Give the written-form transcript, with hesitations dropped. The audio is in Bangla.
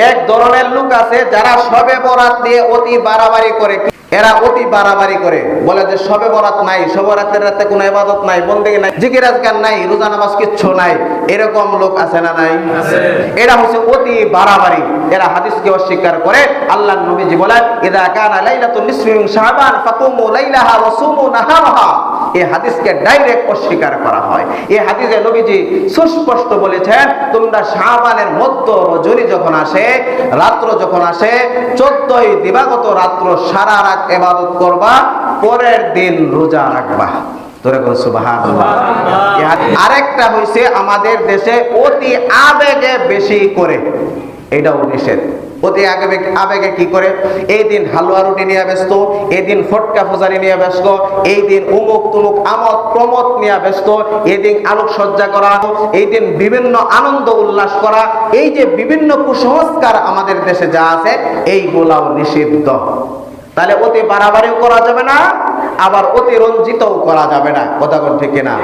এক ধরনের লোক আছে যারা শবে বরাত দিয়ে অতি বাড়াবাড়ি করে। এরা অতি বাড়াবাড়ি করে, বলে যে শবে বরাত নাই, শবে বরাতের রাতে কোনো ইবাদত নাই, বন্দেগী নাই, জিকির আজকার নাই, রোজা নামাজ কিচ্ছু নাই। এরকম লোক আছে না নাই? এরা হচ্ছে অতি বাড়াবাড়ি। এরা হাদিসকে অস্বীকার করে। আল্লাহর নবীজি বলেন, ইযা কানা লাইলাতুন নিসফি মিন শাবান ফাকুমু লাইলাহা ওয়া সুমু নাহারাহা। এই হাদিসকে ডাইরেক্ট অস্বীকার করা হয়। এই হাদিসে নবীজি সুস্পষ্ট বলেছেন, তোমরা শাবানের মধ্য রজনী যখন আসে, রাত্র যখন আসে, 14ই দিবাগত রাত্র সারা রাত ইবাদত করবা, পরের দিন রোজা রাখবা। আরেকটা হইছে আমাদের দেশে অতি আবেগে বেশি করে, এটাও নিষেধ। অতি আবেগে কি করে? এই দিন হালুয়া রুটি নিয়ে ব্যস্ত, এই দিন ফটকা ফুজারি নিয়ে ব্যস্ত, এই দিন উমুক তুমুক আমোদ প্রমোদ নিয়ে ব্যস্ত, এই দিন আলোকসজ্জা করা, এই দিন বিভিন্ন আনন্দ উল্লাস করা। এই যে বিভিন্ন কুসংস্কার আমাদের দেশে যা আছে, এইগুলাও নিষিদ্ধ। তাহলে অতি বাড়াবাড়িও করা যাবে না, আবার অতি রঞ্জিতও করা যাবে না। কথা কোন ঠিক কিনা?